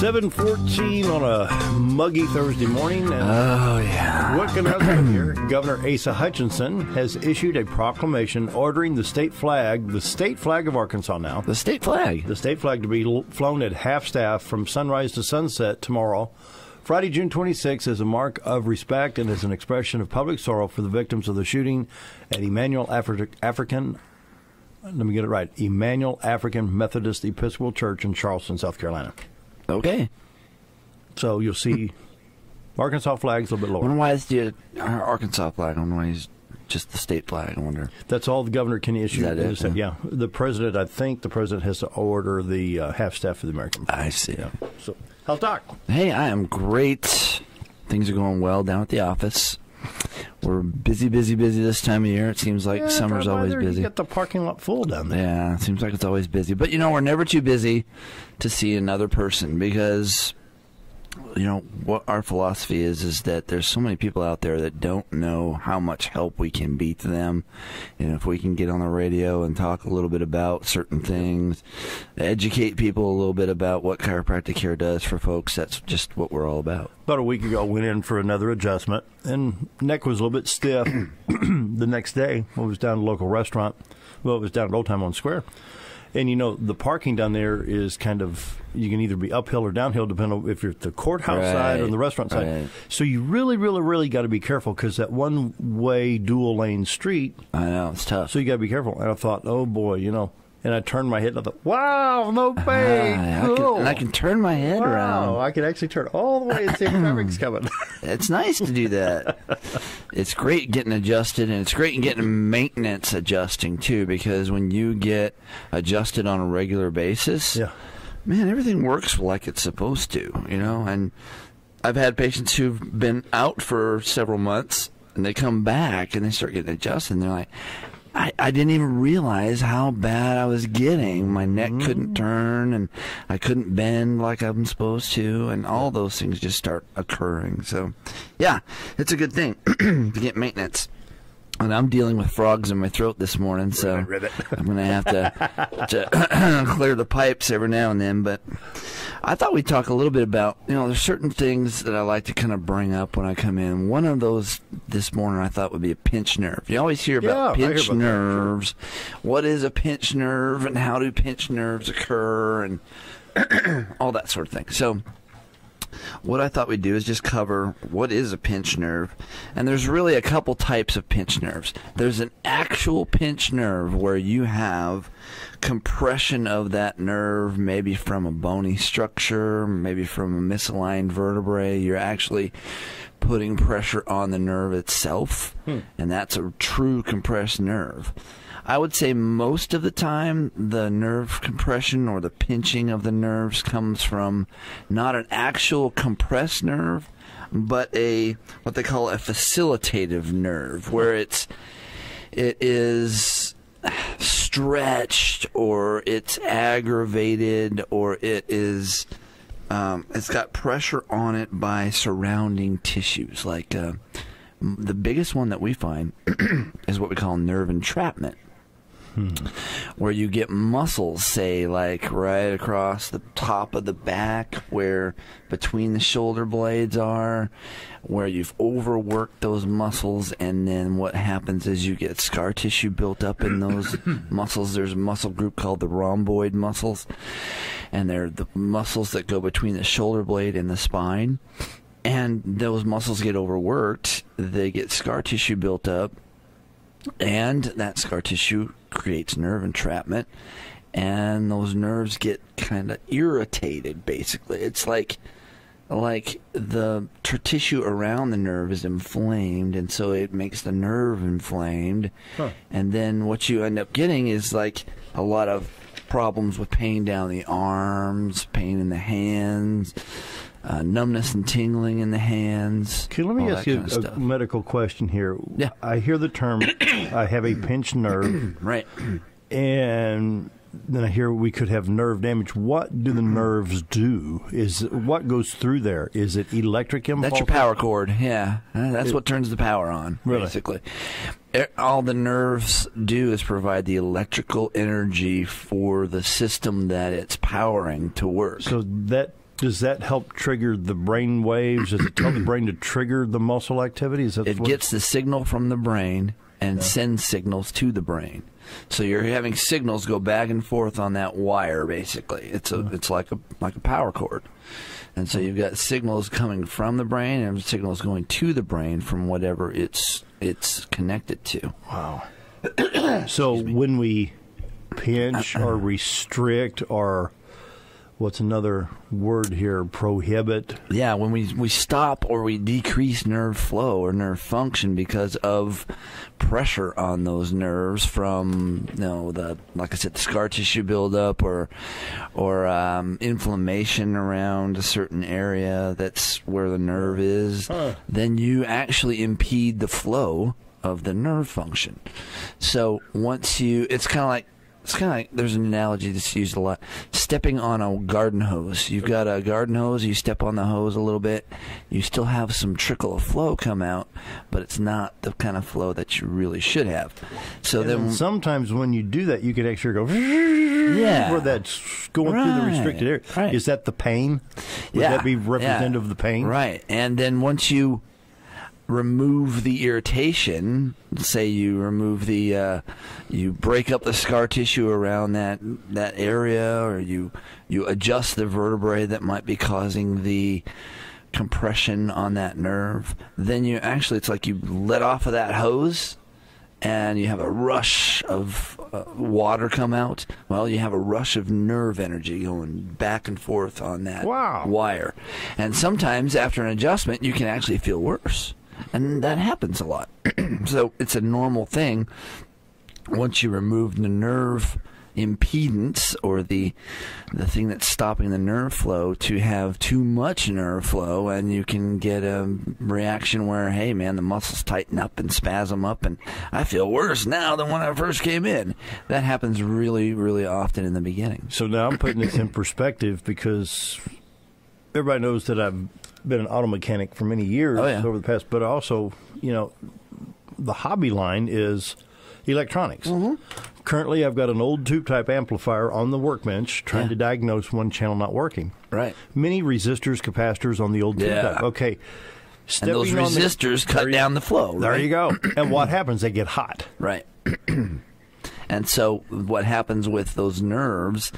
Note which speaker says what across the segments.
Speaker 1: 7:14 on a muggy Thursday morning. And
Speaker 2: oh, yeah.
Speaker 1: What can happen here? Governor Asa Hutchinson has issued a proclamation ordering the state flag of Arkansas now.
Speaker 2: The state flag?
Speaker 1: The state flag to be flown at half-staff from sunrise to sunset tomorrow, Friday, June 26th, as a mark of respect and as an expression of public sorrow for the victims of the shooting at Emmanuel African Methodist Episcopal Church in Charleston, South Carolina.
Speaker 2: Okay.
Speaker 1: So you'll see Arkansas flags a little bit lower.
Speaker 2: I wonder why it's the Arkansas flag. I wonder why it's just the state flag. I wonder.
Speaker 1: That's all the governor can issue.
Speaker 2: Is that it?
Speaker 1: Yeah. The president, I think the president has to order the half-staff for the American flag.
Speaker 2: I see.
Speaker 1: Yeah. So, how's Doc?
Speaker 2: Hey, I am great. Things are going well down at the office. We're busy this time of year. It seems like summer's always busy.
Speaker 1: You get the parking lot full down there.
Speaker 2: Yeah, it seems like it's always busy. But, we're never too busy to see another person because, what our philosophy is that there's so many people out there that don't know how much help we can be to them. And if we can get on the radio and talk a little bit about certain things, educate people a little bit about what chiropractic care does for folks, that's just what we're all about.
Speaker 1: About a week ago, I went in for another adjustment, and neck was a little bit stiff. The next day, I was down at a local restaurant. Well, it was down at Old Time on Square. And, the parking down there is kind of, you can either be uphill or downhill, depending on if you're at the courthouse side or the restaurant side.
Speaker 2: Right.
Speaker 1: So you really got to be careful because that one-way dual-lane street.
Speaker 2: I know, it's tough.
Speaker 1: So you got to be careful. And I thought, oh, boy, And I turned my head and I thought, wow, no way. Cool.
Speaker 2: I can turn my head around.
Speaker 1: I can actually turn all the way and see if traffic's coming.
Speaker 2: It's nice to do that. It's great getting adjusted, and it's great getting maintenance adjusting, too, because when you get adjusted on a regular basis, man, everything works like it's supposed to, And I've had patients who've been out for several months, and they come back, and they start getting adjusted, and they're like, I didn't even realize how bad I was getting. My neck couldn't turn, and I couldn't bend like I'm supposed to, and all those things just start occurring. So, yeah, it's a good thing to get maintenance. And I'm dealing with frogs in my throat this morning, so I'm going to have to clear the pipes every now and then. But I thought we'd talk a little bit about, there's certain things that I like to kind of bring up when I come in. One of those this morning I thought would be a pinched nerve. You always hear about pinched nerves. What is a pinched nerve, and how do pinched nerves occur, and all that sort of thing. So what I thought we'd do is just cover what is a pinched nerve. And there's really a couple types of pinched nerves. There's an actual pinched nerve where you have compression of that nerve, maybe from a bony structure, maybe from a misaligned vertebrae. You're actually putting pressure on the nerve itself, and that's a true compressed nerve. I would say most of the time the nerve compression or the pinching of the nerves comes from not an actual compressed nerve, but what they call a facilitative nerve, where it is stretched, or it's aggravated, or it's got pressure on it by surrounding tissues. Like the biggest one that we find is what we call nerve entrapment. Where you get muscles, say, like right across the top of the back, where between the shoulder blades are, where you've overworked those muscles, and then what happens is you get scar tissue built up in those muscles. There's a muscle group called the rhomboid muscles, and they're the muscles that go between the shoulder blade and the spine. And those muscles get overworked, they get scar tissue built up, and that scar tissue creates nerve entrapment, and those nerves get kind of irritated, basically. It's like the tissue around the nerve is inflamed, and so it makes the nerve inflamed. And then what you end up getting is like a lot of problems with pain down the arms, pain in the hands, numbness and tingling in the hands.
Speaker 1: Okay, let me ask you a medical question here.
Speaker 2: Yeah.
Speaker 1: I hear the term, I have a pinched nerve.
Speaker 2: Right.
Speaker 1: And then I hear we could have nerve damage. What do the nerves do? What goes through there? Is it electric impulse?
Speaker 2: That's your power cord, yeah. That's what turns the power on, basically. All the nerves do is provide the electrical energy for the system that it's powering to work.
Speaker 1: So that Does that help trigger the brain waves? Does it tell the brain to trigger the muscle activity?
Speaker 2: It gets the signal from the brain and sends signals to the brain. So you're having signals go back and forth on that wire, basically. It's like a power cord. And so you've got signals coming from the brain and signals going to the brain from whatever it's connected to.
Speaker 1: Wow. So when we pinch or restrict or what's another word here, prohibit?
Speaker 2: Yeah, when we stop or we decrease nerve flow or nerve function because of pressure on those nerves from, like I said, the scar tissue buildup or inflammation around a certain area that's where the nerve is, then you actually impede the flow of the nerve function. So once it's kind of like, there's an analogy that's used a lot. Stepping on a garden hose. You've got a garden hose, you step on the hose a little bit, you still have some trickle of flow come out, but it's not the kind of flow that you really should have. So then
Speaker 1: sometimes when you do that, you could actually go, where that's going through the restricted area.
Speaker 2: Right.
Speaker 1: Is that the pain? Would that be representative of the pain?
Speaker 2: Right. And then once you remove the irritation, say you remove you break up the scar tissue around that area, or you adjust the vertebrae that might be causing the compression on that nerve, then it's like you let off of that hose and you have a rush of water come out. Well, you have a rush of nerve energy going back and forth on that wire. And sometimes after an adjustment, you can actually feel worse. And that happens a lot. So it's a normal thing once you remove the nerve impedance or the thing that's stopping the nerve flow to have too much nerve flow, and you can get a reaction where, hey man, the muscles tighten up and spasm up and I feel worse now than when I first came in. That happens really, really often in the beginning.
Speaker 1: So now I'm putting this in perspective because everybody knows that I've been an auto mechanic for many years over the past, but also, the hobby line is electronics. Mm-hmm. Currently, I've got an old tube-type amplifier on the workbench trying to diagnose one channel not working.
Speaker 2: Right.
Speaker 1: Many resistors, capacitors on the old tube-type. Okay.
Speaker 2: And those resistors cut down the flow.
Speaker 1: There you go. And what happens? They get hot.
Speaker 2: Right. And so what happens with those nerves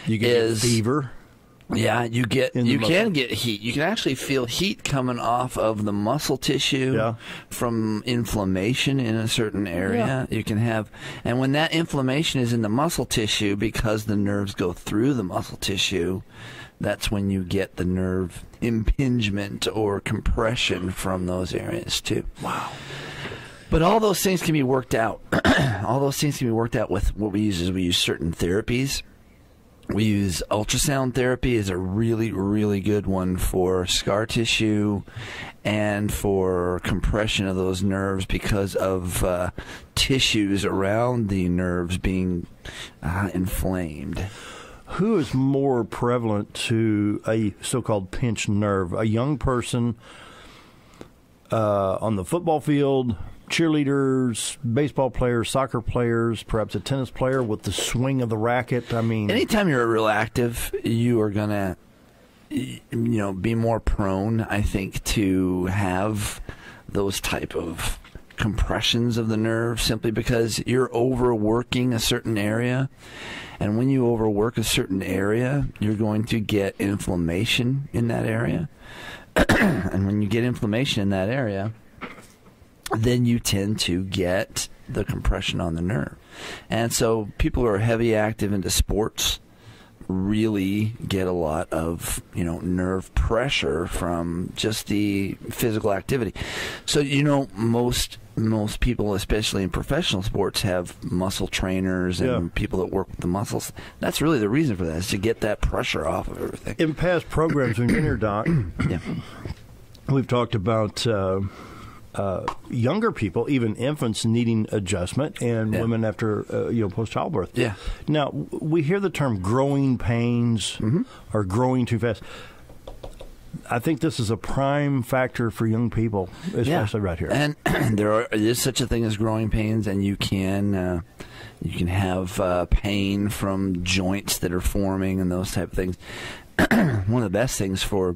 Speaker 1: you get fever.
Speaker 2: Yeah, you can get heat. You can actually feel heat coming off of the muscle tissue from inflammation in a certain area. You can have, and when that inflammation is in the muscle tissue, because the nerves go through the muscle tissue, that's when you get the nerve impingement or compression from those areas too.
Speaker 1: Wow.
Speaker 2: But all those things can be worked out. All those things can be worked out with what we use certain therapies. We use ultrasound therapy is a really, really good one for scar tissue and for compression of those nerves because of tissues around the nerves being inflamed.
Speaker 1: Who is more prevalent to a so-called pinched nerve? A young person on the football field, cheerleaders, baseball players, soccer players, perhaps a tennis player with the swing of the racket? I mean,
Speaker 2: anytime you're real active, you are going to be more prone, I think, to have those type of compressions of the nerve simply because you're overworking a certain area. And when you overwork a certain area, you're going to get inflammation in that area. And when you get inflammation in that area, then you tend to get the compression on the nerve. And so people who are heavy active into sports really get a lot of, nerve pressure from just the physical activity. So, most people, especially in professional sports, have muscle trainers and people that work with the muscles. That's really the reason for that, is to get that pressure off of everything.
Speaker 1: In past programs, when you're here, Doc, we've talked about younger people, even infants, needing adjustment, and women after post childbirth.
Speaker 2: Yeah.
Speaker 1: Now we hear the term growing pains or growing too fast.
Speaker 3: I think this is a prime factor for young people, especially right here.
Speaker 2: And there is such a thing as growing pains, and you can have pain from joints that are forming and those type of things. One of the best things for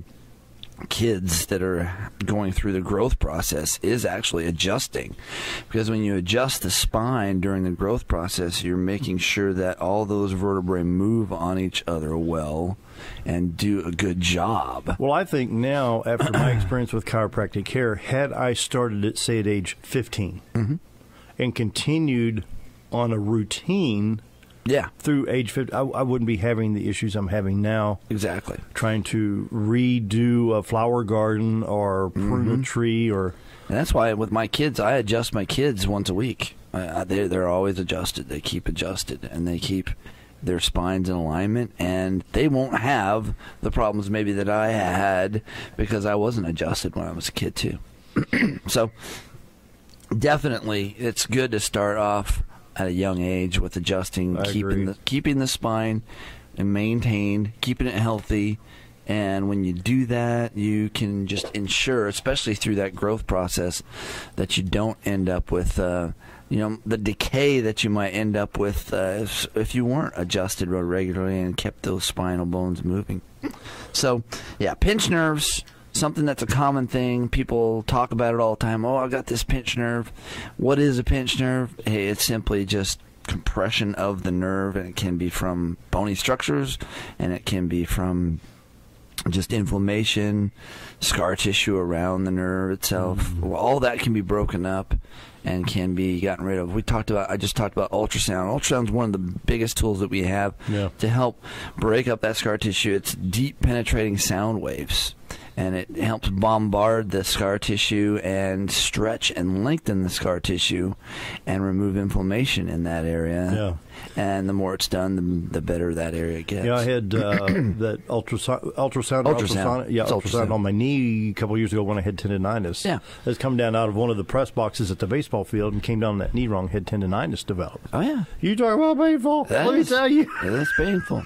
Speaker 2: kids that are going through the growth process is actually adjusting, because when you adjust the spine during the growth process, you're making sure that all those vertebrae move on each other well and do a good job.
Speaker 3: Well, I think now, after my experience with chiropractic care, had I started it, say, at age 15 and continued on a routine through age 50, I wouldn't be having the issues I'm having now.
Speaker 2: Exactly.
Speaker 3: Trying to redo a flower garden or prune a tree. And
Speaker 2: that's why with my kids, I adjust my kids once a week. They're always adjusted. They keep adjusted, and they keep their spines in alignment, and they won't have the problems maybe that I had because I wasn't adjusted when I was a kid too. So definitely it's good to start off at a young age with adjusting, keeping the spine and maintained, keeping it healthy. And when you do that, you can just ensure, especially through that growth process, that you don't end up with the decay that you might end up with if you weren't adjusted regularly and kept those spinal bones moving. So, yeah, pinched nerves, something that's a common thing. People talk about it all the time. Oh, I got this pinched nerve. What is a pinched nerve? Hey, it's simply just compression of the nerve, and it can be from bony structures, and it can be from just inflammation, scar tissue around the nerve itself. All that can be broken up and can be gotten rid of. I just talked about ultrasound. Ultrasound is one of the biggest tools that we have to help break up that scar tissue. It's deep penetrating sound waves, and it helps bombard the scar tissue and stretch and lengthen the scar tissue and remove inflammation in that area.
Speaker 3: Yeah.
Speaker 2: And the more it's done, the better that area gets.
Speaker 3: Yeah, I had that ultrasound on my knee a couple years ago when I had tendonitis.
Speaker 2: Yeah.
Speaker 3: It's come down out of one of the press boxes at the baseball field and came down that knee wrong, had tendonitis developed.
Speaker 2: Oh, yeah.
Speaker 3: You talk about painful. Let me tell you.
Speaker 2: It is painful.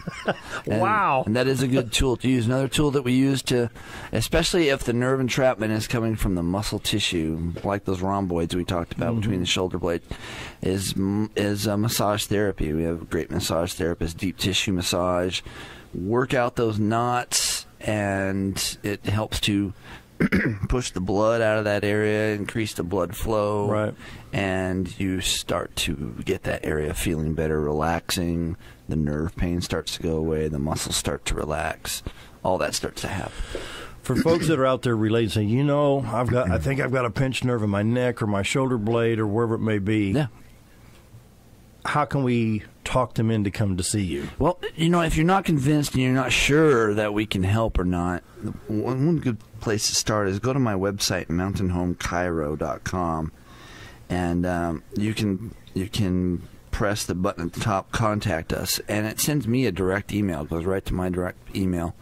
Speaker 3: Wow.
Speaker 2: And that is a good tool to use. Another tool that we use especially if the nerve entrapment is coming from the muscle tissue, like those rhomboids we talked about between the shoulder blades, is massage therapy. We have a great massage therapist, deep tissue massage. Work out those knots, and it helps to push the blood out of that area, increase the blood flow,
Speaker 3: right? And
Speaker 2: you start to get that area feeling better, relaxing. The nerve pain starts to go away. The muscles start to relax. All that starts to happen.
Speaker 3: For folks that are out there relating, saying, I think I've got a pinched nerve in my neck or my shoulder blade or wherever it may be.
Speaker 2: Yeah.
Speaker 3: How can we talk them in to come to see you?
Speaker 2: Well, if you're not convinced and you're not sure that we can help or not, one good place to start is go to my website, mountainhomechiro.com, and you can press the button at the top, contact us, and it sends me a direct email. It goes right to my direct email.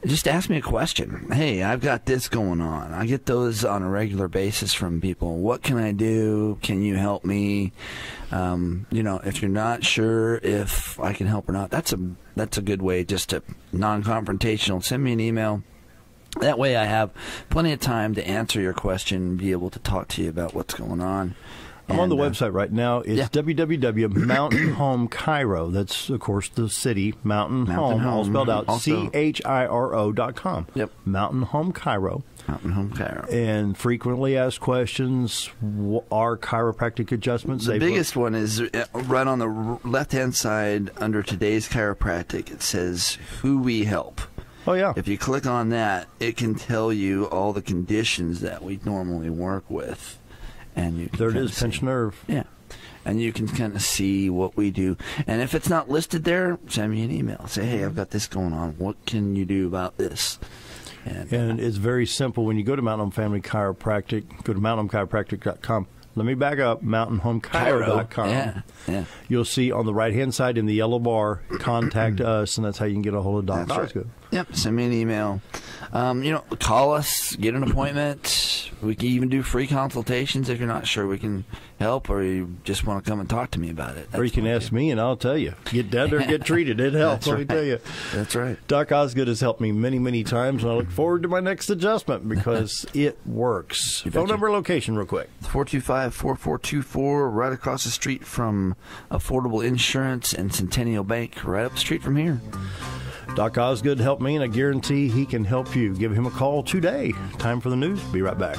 Speaker 2: Just ask me a question. Hey, I've got this going on. I get those on a regular basis from people. What can I do? Can you help me? If you're not sure if I can help or not, that's a good way just to non-confrontational. Send me an email. That way I have plenty of time to answer your question and be able to talk to you about what's going on.
Speaker 3: I'm on the website right now. It's www.mountainhomechiro. That's, of course, the city, Mountain Home, all spelled out, CHIRO.com.
Speaker 2: Yep.
Speaker 3: Mountain Home Chiro.
Speaker 2: Mountain Home Chiro.
Speaker 3: And frequently asked questions, are chiropractic adjustments safe?
Speaker 2: The biggest one is right on the left-hand side under today's chiropractic. It says, who we help.
Speaker 3: Oh, yeah.
Speaker 2: If you click on that, it can tell you all the conditions that we normally work with. And you can
Speaker 3: there it is, pinched nerve.
Speaker 2: Yeah. And you can kind of see what we do. And if it's not listed there, send me an email. Say, hey, I've got this going on. What can you do about this?
Speaker 3: And it's very simple. When you go to Mountain Home Family Chiropractic, go to mountainhomechiropractic.com. Let me back up, mountainhomechiro.com.
Speaker 2: Yeah.
Speaker 3: You'll see on the right-hand side in the yellow bar, contact us, and that's how you can get a hold of Doc Osgood.
Speaker 2: Yep, send me an email. Call us, get an appointment. We can even do free consultations if you're not sure we can help, or you just want to come and talk to me about it.
Speaker 3: Or you can ask me, and I'll tell you. Get down there and get treated. It helps, let me tell you.
Speaker 2: That's right.
Speaker 3: Doc Osgood has helped me many, many times, and I look forward to my next adjustment because it works. Phone number, location, real quick.
Speaker 2: 425-4424, right across the street from Affordable Insurance and Centennial Bank, right up the street from here.
Speaker 3: Doc Osgood helped me, and I guarantee he can help you. Give him a call today. Time for the news. Be right back.